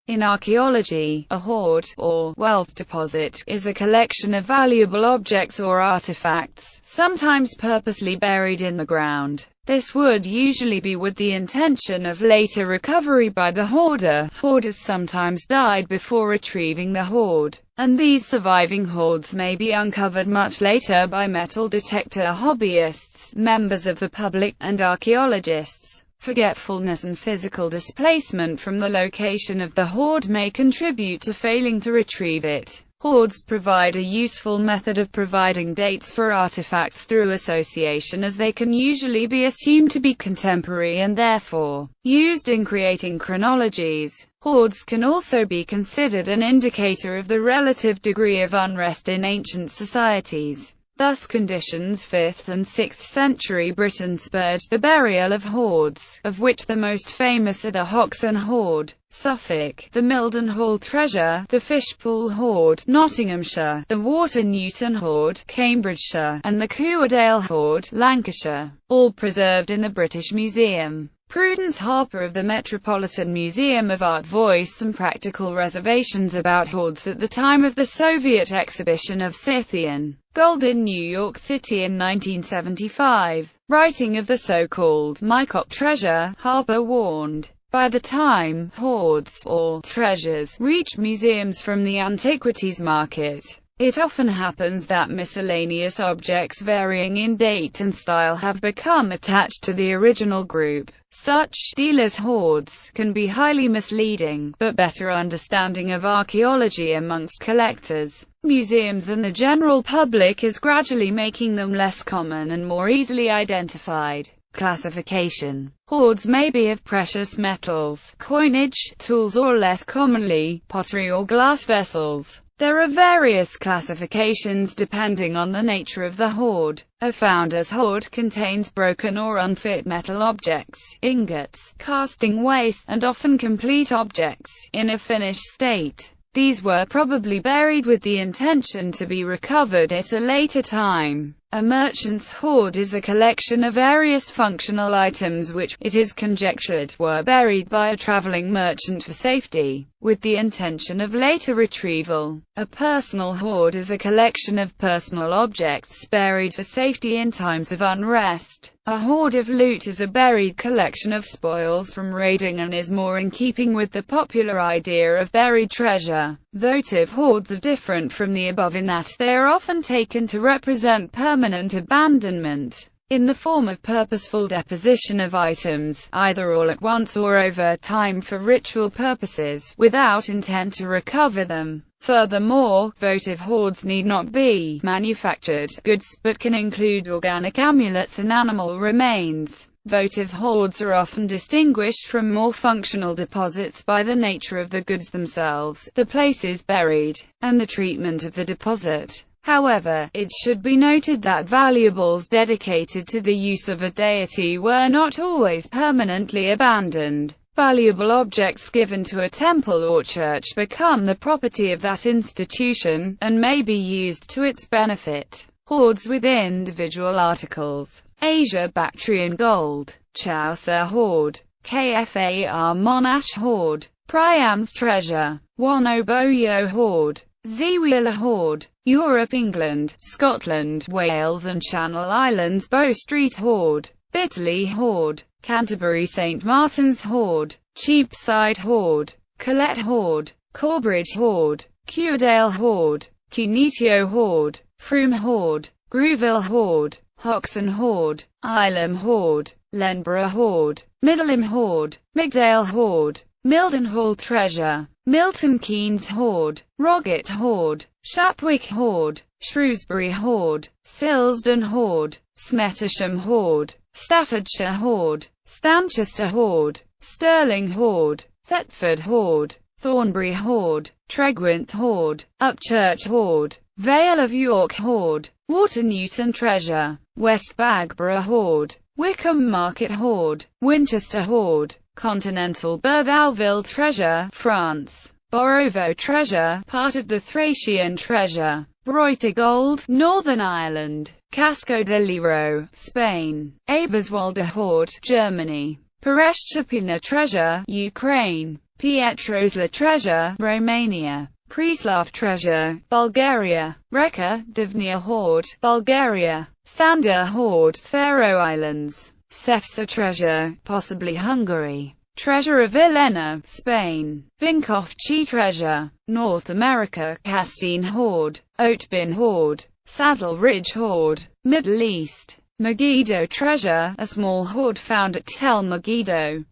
In archaeology, a hoard, or wealth deposit, is a collection of valuable objects or artifacts, sometimes purposely buried in the ground. This would usually be with the intention of later recovery by the hoarder. Hoarders sometimes died before retrieving the hoard, and these surviving hoards may be uncovered much later by metal detector hobbyists, members of the public, and archaeologists. Forgetfulness and physical displacement from the location of the hoard may contribute to failing to retrieve it. Hoards provide a useful method of providing dates for artifacts through association, as they can usually be assumed to be contemporary and therefore used in creating chronologies. Hoards can also be considered an indicator of the relative degree of unrest in ancient societies. Thus conditions 5th and 6th century Britain spurred the burial of hoards, of which the most famous are the Hoxton Hoard, Suffolk, the Mildenhall treasure, the Fishpool Hoard, Nottinghamshire, the Water Newton Hoard, Cambridgeshire, and the Coordale Hoard, Lancashire, all preserved in the British Museum. Prudence Harper of the Metropolitan Museum of Art voiced some practical reservations about hoards at the time of the Soviet exhibition of Scythian gold in New York City in 1975. Writing of the so-called Mycock treasure, Harper warned, "By the time hoards, or treasures, reach museums from the antiquities market, it often happens that miscellaneous objects varying in date and style have become attached to the original group. Such dealers' hoards can be highly misleading, but better understanding of archaeology amongst collectors, museums and the general public is gradually making them less common and more easily identified." Classification. Hoards may be of precious metals, coinage, tools, or less commonly, pottery or glass vessels. There are various classifications depending on the nature of the hoard. A founder's hoard contains broken or unfit metal objects, ingots, casting waste, and often complete objects, in a finished state. These were probably buried with the intention to be recovered at a later time. A merchant's hoard is a collection of various functional items which, it is conjectured, were buried by a traveling merchant for safety, with the intention of later retrieval. A personal hoard is a collection of personal objects buried for safety in times of unrest. A hoard of loot is a buried collection of spoils from raiding and is more in keeping with the popular idea of buried treasure. Votive hoards are different from the above in that they are often taken to represent permanent abandonment, in the form of purposeful deposition of items, either all at once or over time for ritual purposes, without intent to recover them. Furthermore, votive hoards need not be manufactured goods, but can include organic amulets and animal remains. Votive hoards are often distinguished from more functional deposits by the nature of the goods themselves, the places buried, and the treatment of the deposit. However, it should be noted that valuables dedicated to the use of a deity were not always permanently abandoned. Valuable objects given to a temple or church become the property of that institution, and may be used to its benefit. Hoards with individual articles. Asia Bactrian gold, Chaucer hoard, Kfar Monash hoard, Priam's treasure, Wonoboyo hoard, Zeewila hoard, Europe, England, Scotland, Wales and Channel Islands Bow Street hoard, Bitterley hoard, Canterbury St Martin's hoard, Cheapside hoard, Colette hoard, Corbridge hoard, Coordale hoard, Cunetio hoard, Frome hoard, Grouville hoard, Hoxton hoard, Ilam hoard, Lenborough hoard, Middleham hoard, Migdale hoard, Mildenhall treasure, Milton Keynes hoard, Roggett hoard, Shapwick hoard, Shrewsbury hoard, Silsden hoard, Snettisham hoard, Staffordshire hoard, Stanchester hoard, Stirling hoard, Thetford hoard, Thornbury hoard, Tregwint hoard, Upchurch hoard, Vale of York hoard, Water Newton treasure, West Bagborough hoard, Wickham Market hoard, Winchester hoard, Continental Bergalville treasure, France, Borovo treasure, part of the Thracian treasure, Reuter gold, Northern Ireland, Casco de Liro, Spain, Eberswalder hoard, Germany, Pereshchapina treasure, Ukraine, Pietrosla treasure, Romania. Preslav treasure, Bulgaria. Reka, Divnia hoard, Bulgaria. Sanda hoard, Faroe Islands. Sefsa treasure, possibly Hungary. Treasure of Villena, Spain. Vinkovci treasure, North America. Castine hoard, Oatbin hoard. Saddle Ridge hoard, Middle East. Megiddo treasure, a small hoard found at Tel Megiddo.